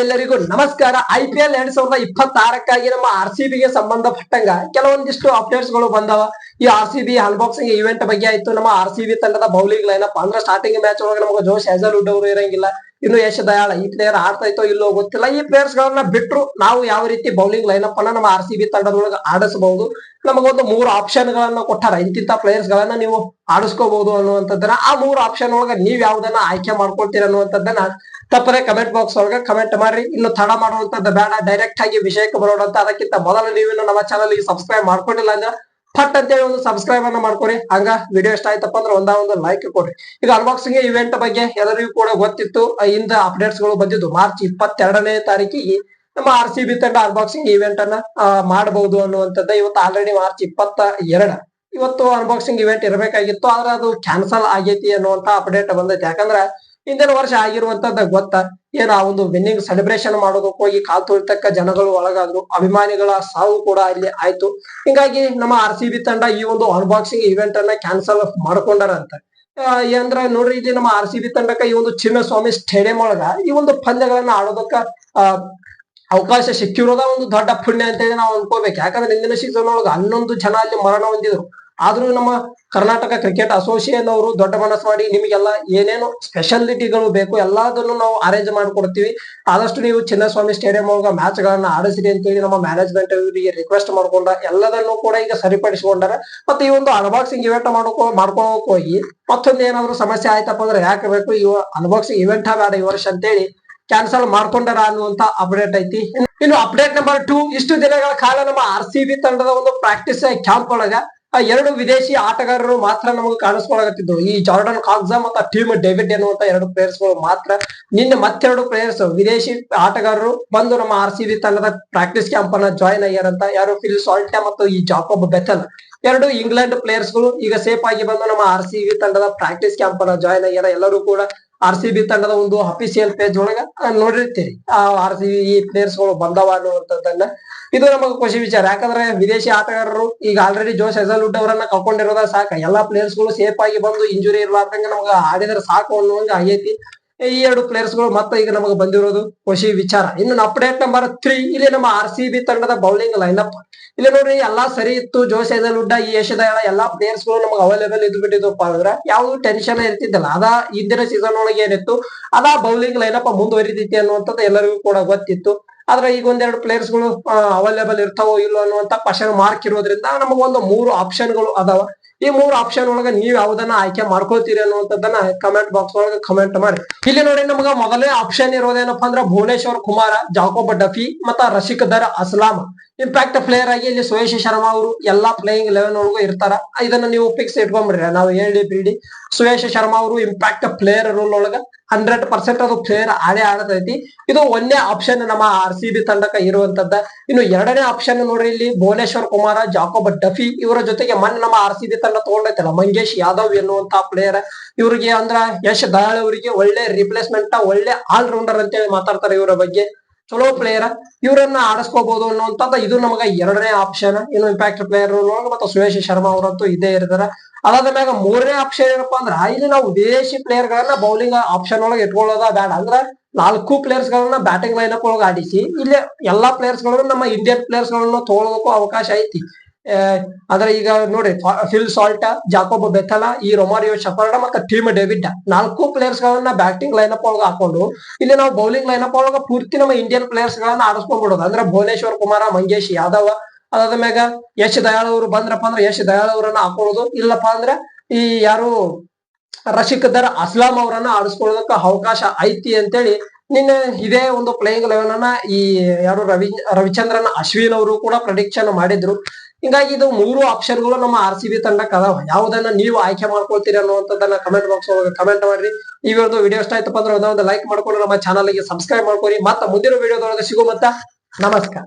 ಎಲ್ಲರಿಗೂ ನಮಸ್ಕಾರ. IPL 2026 ನಮ್ಮ RCB ಗೆ ಸಂಬಂಧಪಟ್ಟಂಗ ಕೆಲವೊಂದಿಷ್ಟು ಅಪ್ಡೇಟ್ಸ್ ಗಳು ಬಂದವ. ಈ RCB ಅನ್ಬಾಕ್ಸಿಂಗ್ ಇವೆಂಟ್ ಬಗ್ಗೆ ಆಯ್ತು. ನಮ್ಮ RCB ತಂಡದ ಬೌಲಿಂಗ್ ಲೈನಪ್ ಅಂದ್ರೆ ಸ್ಟಾರ್ಟಿಂಗ್ ಮ್ಯಾಚ್ ಒಳಗೆ ನಮಗೆ ಜೋಶ್ ಹೆಜಲ್ವುಡ್ ಅವರು ಇರಂಗಿಲ್ಲ. ಇನ್ನು ಯಶ್ ದಯಾಳ್ ಈ ಪ್ಲೇಯರ್ ಆಡ್ತಾ ಇತ್ತೋ ಇಲ್ಲೋ ಗೊತ್ತಿಲ್ಲ. ಈ ಪ್ಲೇಯರ್ಸ್ ಗಳನ್ನ ಬಿಟ್ರು ನಾವು ಯಾವ ರೀತಿ ಬೌಲಿಂಗ್ ಲೈನಪ್ ಅನ್ನ ನಮ್ಮ RCB ತಂಡದೊಳಗೆ ಆಡಿಸಬಹುದು, ನಮಗೊಂದು 3 ಆಪ್ಷನ್ ಗಳನ್ನ ಕೊಟ್ಟಾರ. ಇಂತಿಂತ ಪ್ಲೇಯರ್ಸ್ ಗಳನ್ನ ನೀವು ಆಡಿಸ್ಕೋಬಹುದು ಅನ್ನುವಂಥದ್ದನ್ನ, ಆ 3 ಆಪ್ಷನ್ ಒಳಗೆ ನೀವ್ ಯಾವ್ದನ್ನ ಆಯ್ಕೆ ಮಾಡ್ಕೊಳ್ತೀರ ಅನ್ನುವಂಥದ್ದನ್ನ ತಪ್ಪದೆ ಕಮೆಂಟ್ ಬಾಕ್ಸ್ ಒಳಗೆ ಕಮೆಂಟ್ ಮಾಡ್ರಿ. ಇನ್ನು ತಡ ಮಾಡುವಂತದ್ದು ಬೇಡ, ಡೈರೆಕ್ಟ್ ಆಗಿ ವಿಷಯಕ್ಕೆ ಬರೋಣ ಅಂತ. ಅದಕ್ಕಿಂತ ಮೊದಲು ನೀವೇನು ನಮ್ಮ ಚಾನಲ್ ಗೆ ಸಬ್ಸ್ಕ್ರೈಬ್ ಮಾಡ್ಕೊಂಡಿಲ್ಲ ಅಂದ್ರೆ ಫಟ್ ಅಂತೇಳಿ ಒಂದು ಸಬ್ಸ್ಕ್ರೈಬ್ ಅನ್ನ ಮಾಡ್ಕೊರಿ. ಹಂಗ ವಿಡಿಯೋ ಇಷ್ಟ ಆಯ್ತಪ್ಪ ಅಂದ್ರೆ ಒಂದು ಲೈಕ್ ಕೊಡ್ರಿ. ಈಗ ಅನ್ಬಾಕ್ಸಿಂಗ್ ಇವೆಂಟ್ ಬಗ್ಗೆ ಎಲ್ಲರಿಗೂ ಕೂಡ ಗೊತ್ತಿತ್ತು. ಇಂದ ಅಪ್ಡೇಟ್ಸ್ ಗಳು ಬಂದಿದ್ದು ಮಾರ್ಚ್ 22ನೇ ತಾರೀಕಿಗೆ ನಮ್ಮ RCB ತಂಡ ಅನ್ಬಾಕ್ಸಿಂಗ್ ಇವೆಂಟ್ ಅನ್ನ ಮಾಡಬಹುದು ಅನ್ನುವಂಥದ್ದು. ಇವತ್ತು ಆಲ್ರೆಡಿ ಮಾರ್ಚ್ 22. ಇವತ್ತು ಅನ್ಬಾಕ್ಸಿಂಗ್ ಇವೆಂಟ್ ಇರಬೇಕಾಗಿತ್ತು, ಆದ್ರೆ ಅದು ಕ್ಯಾನ್ಸಲ್ ಆಗೈತಿ ಅನ್ನುವಂತ ಅಪ್ಡೇಟ್ ಬಂದೈತಿ. ಯಾಕಂದ್ರೆ ಹಿಂದಿನ ವರ್ಷ ಆಗಿರುವಂತದ್ದು ಗೊತ್ತಾ, ಏನ ಒಂದು ವಿನ್ನಿಂಗ್ ಸೆಲೆಬ್ರೇಷನ್ ಮಾಡೋದಕ್ಕೆ ಹೋಗಿ ಕಾಲ್ ತುಳಿತಕ್ಕ ಜನಗಳು ಒಳಗಾದ್ರು, ಅಭಿಮಾನಿಗಳ ಸಾವು ಕೂಡ ಇಲ್ಲಿ ಆಯ್ತು. ಹಿಂಗಾಗಿ ನಮ್ಮ RCB ತಂಡ ಈ ಒಂದು ಅನ್ಬಾಕ್ಸಿಂಗ್ ಇವೆಂಟ್ ಅನ್ನ ಕ್ಯಾನ್ಸಲ್ ಮಾಡ್ಕೊಂಡಾರಂತ. ಅಂದ್ರ ನೋಡ್ರಿ, ಇಲ್ಲಿ ನಮ್ಮ RCB ತಂಡಕ್ಕ ಈ ಒಂದು ಚಿನ್ನಸ್ವಾಮಿ ಸ್ಟೇಡಿಯಂ ಒಳಗ ಈ ಒಂದು ಪಂದ್ಯಗಳನ್ನ ಆಡೋದಕ್ಕ ಅವಕಾಶ ಸಿಕ್ಕಿರೋದ ಒಂದು ದೊಡ್ಡ ಪುಣ್ಯ ಅಂತೇಳಿ ನಾವು ಅನ್ಕೋಬೇಕು. ಯಾಕಂದ್ರೆ ಹಿಂದಿನ ಸೀಸನ್ ಒಳಗ 11 ಜನ ಅಲ್ಲಿ ಮರಣ ಹೊಂದಿದ್ರು. ಆದ್ರೂ ನಮ್ಮ ಕರ್ನಾಟಕ ಕ್ರಿಕೆಟ್ ಅಸೋಸಿಯೇಷನ್ ಅವರು ದೊಡ್ಡ ಮನಸ್ಸು ಮಾಡಿ ನಿಮಗೆಲ್ಲ ಏನೇನು ಸ್ಪೆಷಾಲಿಟಿಗಳು ಬೇಕು ಎಲ್ಲದನ್ನು ನಾವು ಅರೇಂಜ್ ಮಾಡ್ಕೊಡ್ತೀವಿ, ಆದಷ್ಟು ನೀವು ಚಿನ್ನಸ್ವಾಮಿ ಸ್ಟೇಡಿಯಂ ಒಳಗ ಮ್ಯಾಚ್ ಗಳನ್ನ ಆಡಿಸಿರಿ ಅಂತೇಳಿ ನಮ್ಮ ಮ್ಯಾನೇಜ್ಮೆಂಟ್ ಅವರಿಗೆ ರಿಕ್ವೆಸ್ಟ್ ಮಾಡ್ಕೊಂಡ ಎಲ್ಲದನ್ನು ಕೂಡ ಈಗ ಸರಿಪಡಿಸಿಕೊಂಡಾರ. ಮತ್ತೆ ಈ ಒಂದು ಅನ್ಬಾಕ್ಸಿಂಗ್ ಇವೆಂಟ್ ಮಾಡ್ಕೊಳಕ್ ಹೋಗಿ ಮತ್ತೊಂದು ಏನಾದ್ರು ಸಮಸ್ಯೆ ಆಯ್ತಪ್ಪ ಅಂದ್ರೆ ಯಾಕೆ ಬೇಕು, ಈ ಅನ್ಬಾಕ್ಸಿಂಗ್ ಇವೆಂಟ್ ಬೇಡ ಈ ವರ್ಷ ಅಂತೇಳಿ ಕ್ಯಾನ್ಸಲ್ ಮಾಡ್ಕೊಂಡಾರ ಅನ್ನುವಂತ ಅಪ್ಡೇಟ್ ಐತಿ. ಇನ್ನು ಅಪ್ಡೇಟ್ ನಂಬರ್ 2, ಇಷ್ಟು ದಿನಗಳ ಕಾಲ ನಮ್ಮ RCB ತಂಡದ ಒಂದು ಪ್ರಾಕ್ಟೀಸ್ ಕ್ಯಾಂಪ್ ಒಳಗ 2 ವಿದೇಶಿ ಆಟಗಾರರು ಮಾತ್ರ ನಮಗೆ ಕಾಣಿಸ್ಕೊಳಕತ್ತಿದ್ರು. ಈ ಜಾರ್ಡನ್ ಕಾಕ್ಸಾ ಮತ್ತು ಟೀಮ್ ಡೇವಿಡ್ ಎನ್ನುವಂತ 2 ಪ್ಲೇಯರ್ಸ್ ಗಳು ಮಾತ್ರ. ನಿನ್ನೆ ಮತ್ತೆರಡು ಪ್ಲೇಯರ್ಸ್ ವಿದೇಶಿ ಆಟಗಾರರು ಬಂದು ನಮ್ಮ RCB ತಂಡದ ಪ್ರಾಕ್ಟೀಸ್ ಕ್ಯಾಂಪ್ ಅನ್ನ ಜಾಯಿನ್ ಆಗ್ಯಾರಂತ. ಯಾರು ಫಿಲ್ ಸಾಲ್ಟಾ ಮತ್ತು ಈ ಜಾಕೋಬ್ ಬೆಥೆಲ್, 2 ಇಂಗ್ಲೆಂಡ್ ಪ್ಲೇಯರ್ಸ್ ಗಳು ಈಗ ಸೇಫ್ ಆಗಿ ಬಂದು ನಮ್ಮ RCB ತಂಡದ ಪ್ರಾಕ್ಟೀಸ್ ಕ್ಯಾಂಪ್ ಅನ್ನ ಜಾಯಿನ್ ಆಗ್ಯಾರ. ಎಲ್ಲರೂ ಕೂಡ RCB ತಂಡದ ಒಂದು ಅಫಿಸಿಯಲ್ ಪೇಜ್ ಒಳಗ ನೋಡಿರ್ತೀರಿ ಆ RCB ಈ ಪ್ಲೇಯರ್ಸ್ ಗಳು ಬಂದವ ಅನ್ನುವಂಥದ್ದನ್ನ. ಇದು ನಮಗೆ ಖುಷಿ ವಿಚಾರ. ಯಾಕಂದ್ರೆ ವಿದೇಶಿ ಆಟಗಾರರು ಈಗ ಆಲ್ರೆಡಿ ಜೋಶ್ ಹೆಜಲ್ವುಡ್ ಅವರನ್ನ ಕಳ್ಕೊಂಡಿರೋದ ಸಾಕ. ಎಲ್ಲಾ ಪ್ಲೇಯರ್ಸ್ ಗಳು ಸೇಫ್ ಆಗಿ ಬಂದು ಇಂಜುರಿ ಇರ್ಲಾರ್ದಂಗ ನಮ್ಗೆ ಆಡಿದ್ರೆ ಸಾಕು ಅನ್ನುವಂಗ ಆಗೈತಿ. ಈ 2 ಪ್ಲೇಯರ್ಸ್ ಗಳು ಮತ್ತೆ ಈಗ ನಮಗೆ ಬಂದಿರೋದು ಖುಷಿ ವಿಚಾರ. ಇನ್ನು ಅಪ್ಡೇಟ್ ನಂಬರ್ 3, ಇಲ್ಲಿ ನಮ್ಮ RCB ತಂಡದ ಬೌಲಿಂಗ್ ಲೈನಪ್ ಇಲ್ಲಿ ನೋಡ್ರಿ, ಎಲ್ಲಾ ಸರಿ ಇತ್ತು. ಜೋಶ್ ಹೆಜಲ್ವುಡ್, ಈ ಯಶ್ ದಯಾಳ್ ಎಲ್ಲಾ ಪ್ಲೇಯರ್ಸ್ ಗಳು ನಮಗೆ ಅವೈಲೇಬಲ್ ಇದ್ ಬಿಟ್ಟಿದ್ವಪ್ಪ ಅಂದ್ರೆ ಯಾವ್ದು ಟೆನ್ಷನ್ ಇರ್ತಿದ್ದಲ್ಲ. ಅದ ಹಿಂದಿನ ಸೀಸನ್ ಒಳಗೆ ಏನಿತ್ತು ಅದಾ ಬೌಲಿಂಗ್ ಲೈನಪ್ ಮುಂದುವರಿತೈತಿ ಅನ್ನುವಂಥದ್ದು ಎಲ್ಲರಿಗೂ ಕೂಡ ಗೊತ್ತಿತ್ತು. ಆದ್ರೆ ಈಗ 1-2 ಪ್ಲೇಯರ್ಸ್ ಗಳು ಅವೈಲೇಬಲ್ ಇರ್ತಾವೋ ಇಲ್ಲೋ ಅನ್ನುವಂತ ಕ್ವಶನ್ ಮಾರ್ಕ್ ಇರೋದ್ರಿಂದ ನಮಗೊಂದು 3 ಆಪ್ಷನ್ ಗಳು ಅದಾವ. ಈ 3 ಆಪ್ಷನ್ ಒಳಗ ನೀವ್ ಯಾವ್ದನ್ನ ಆಯ್ಕೆ ಮಾಡ್ಕೊಳ್ತೀರಿ ಅನ್ನುವಂಥದ್ದನ್ನ ಕಮೆಂಟ್ ಬಾಕ್ಸ್ ಒಳಗ ಕಮೆಂಟ್ ಮಾಡಿ. ಇಲ್ಲಿ ನೋಡಿ, ನಮಗ ಮೊದಲನೇ ಆಪ್ಷನ್ ಇರೋದೇನಪ್ಪಾ ಅಂದ್ರೆ ಭುವನೇಶ್ವರ್ ಕುಮಾರ, ಜಾಕೋಬ್ ಡಫಿ ಮತ್ತ ರಶಿಕದರ್ ಅಸ್ಲಾಂ. ಇಂಪ್ಯಾಕ್ಟ್ ಪ್ಲೇಯರ್ ಆಗಿ ಇಲ್ಲಿ ಸುಯೇಶ್ ಶರ್ಮಾ ಅವರು ಎಲ್ಲಾ ಪ್ಲೇಯಿಂಗ್ 11 ಒಳಗೂ ಇರ್ತಾರ. ಇದನ್ನ ನೀವು ಫಿಕ್ಸ್ ಇಟ್ಕೊಂಡ್ಬಿಡ್ರಿ. ನಾವು ಹೇಳಿ ಬಿಡಿ, ಸುಯೇಶ್ ಶರ್ಮಾ ಅವರು ಇಂಪ್ಯಾಕ್ಟ್ ಪ್ಲೇಯರ್ ರೂಲ್ ಒಳಗ 100% ಅದು ಪ್ಲೇಯರ್ ಆಡತೈತಿ. ಇದು 1ನೇ ಆಪ್ಷನ್ ನಮ್ಮ RCB ತಂಡಕ್ಕೆ ಇರುವಂತದ್ದ. ಇನ್ನು 2ನೇ ಆಪ್ಷನ್ ನೋಡ್ರಿ, ಇಲ್ಲಿ ಭುವನೇಶ್ವರ್ ಕುಮಾರ, ಜಾಕೋಬ್ ಡಫಿ ಇವರ ಜೊತೆಗೆ ಮೊನ್ನೆ ನಮ್ಮ RCB ತಂಡ ತಗೊಂಡೈತಲ್ಲ ಮಂಗೇಶ್ ಯಾದವ್ ಎನ್ನುವಂತ ಪ್ಲೇಯರ್. ಇವ್ರಿಗೆ ಅಂದ್ರ ಯಶ್ ದಯಾಳ್ ಅವರಿಗೆ ಒಳ್ಳೆ ರಿಪ್ಲೇಸ್ಮೆಂಟ್, ಒಳ್ಳೆ ಆಲ್ ರೌಂಡರ್ ಅಂತೇಳಿ ಮಾತಾಡ್ತಾರೆ ಇವರ ಬಗ್ಗೆ. ಚಲೋ ಪ್ಲೇಯರ್, ಇವರನ್ನ ಆಡಿಸ್ಕೋಬಹುದು ಅನ್ನುವಂಥದ್ದು ಇದು ನಮಗ 2ನೇ ಆಪ್ಷನ್. ಇನ್ನು ಇಂಪ್ಯಾಕ್ಟ್ ಪ್ಲೇಯರ್ ಮತ್ತೆ ಸುಯೇಶ್ ಶರ್ಮಾ ಅವರಂತೂ ಇದೇ ಇರ್ತಾರ. ಅದಾದ ಮ್ಯಾಗ 3ನೇ ಆಪ್ಷನ್ ಏನಪ್ಪಾ ಅಂದ್ರ, ಇಲ್ಲಿ ನಾವು ವಿದೇಶಿ ಪ್ಲೇಯರ್ ಗಳನ್ನ ಬೌಲಿಂಗ್ ಆಪ್ಷನ್ ಒಳಗೆ ಇಟ್ಕೊಳ್ಳೋದ ಬೇಡ. ಅಂದ್ರ 4 ಪ್ಲೇಯರ್ಸ್ ಗಳನ್ನ ಬ್ಯಾಟಿಂಗ್ ಲೈನಪ್ ಒಳಗೆ ಆಡಿಸಿ ಇಲ್ಲಿ ಎಲ್ಲಾ ಪ್ಲೇಯರ್ಸ್ ಗಳನ್ನ ನಮ್ಮ ಇಂಡಿಯನ್ ಪ್ಲೇಯರ್ಸ್ ಗಳನ್ನ ತಗೊಳ್ಳೋದಕ್ಕೂ ಅವಕಾಶ ಐತಿ. ಆದ್ರೆ ಈಗ ನೋಡಿ, ಫಿಲ್ ಸಾಲ್ಟಾ, ಜಾಕೋಬ್ ಬೆಥೆಲ, ಈ ರೊಮಾರಿಯೋ ಶಫರ್ಡ ಮತ್ತೆ ಟೀಮ್ ಡೇವಿಡ್ 4 ಪ್ಲೇಯರ್ಸ್ ಗಳನ್ನ ಬ್ಯಾಟಿಂಗ್ ಲೈನಪ್ ಒಳಗೆ ಹಾಕೊಂಡು ಇಲ್ಲಿ ನಾವು ಬೌಲಿಂಗ್ ಲೈನಪ್ ಒಳಗ ಪೂರ್ತಿ ನಮ್ಮ ಇಂಡಿಯನ್ ಪ್ಲೇಯರ್ಸ್ ಗಳನ್ನ ಆಡಿಸ್ಕೊಂಡ್ಬಿಡೋದು. ಅಂದ್ರೆ ಭುವನೇಶ್ವರ್ ಕುಮಾರ, ಮಂಗೇಶ್ ಯಾದವ್, ಅದಾದ ಮ್ಯಾಗ ಯಶ್ ದಯಾಳ್ ಅವರು ಬಂದ್ರಪ್ಪ ಅಂದ್ರೆ ಯಶ್ ದಯಾಳ್ ಅವರನ್ನ ಹಾಕೊಳ್ಳೋದು. ಇಲ್ಲಪ್ಪಾ ಅಂದ್ರೆ ಈ ಯಾರು ರಶಿಕದರ್ ಅಸ್ಲಾಂ ಅವರನ್ನ ಆಡಿಸ್ಕೊಳ್ಳೋದಕ್ಕೆ ಅವಕಾಶ ಐತಿ ಅಂತೇಳಿ ನಿನ್ನೆ ಇದೇ ಒಂದು ಪ್ಲೇಯಿಂಗ್ 11 ಅನ್ನ ಈ ಯಾರು ರವಿಚಂದ್ರನ್ ಅಶ್ವಿನ್ ಅವರು ಕೂಡ ಪ್ರೆಡಿಕ್ಷನ್ ಮಾಡಿದ್ರು. ಹಿಂಗಾಗಿ ಇದು 3 ಆಪ್ಷನ್ ಗಳು ನಮ್ಮ RCB ತಂಡಕ್ಕೆ ಅದಾವ. ಯಾವ್ದನ್ನ ನೀವು ಆಯ್ಕೆ ಮಾಡ್ಕೊಳ್ತೀರಿ ಅನ್ನುವಂಥದ್ದನ್ನ ಕಮೆಂಟ್ ಬಾಕ್ಸ್ ಒಳಗೆ ಕಮೆಂಟ್ ಮಾಡ್ರಿ. ಈ ಒಂದು ವಿಡಿಯೋ ಇಷ್ಟ ಆಯ್ತಪ್ಪ ಅಂದ್ರೆ ಒಂದು ಲೈಕ್ ಮಾಡ್ಕೊಂಡು ನಮ್ಮ ಚಾನಲ್ ಗೆ ಸಬ್ಸ್ಕ್ರೈಬ್ ಮಾಡ್ಕೊರಿ. ಮತ್ತೆ ಮುಂದಿನ ವಿಡಿಯೋದೊಳಗೆ ಸಿಗೋ. ನಮಸ್ಕಾರ.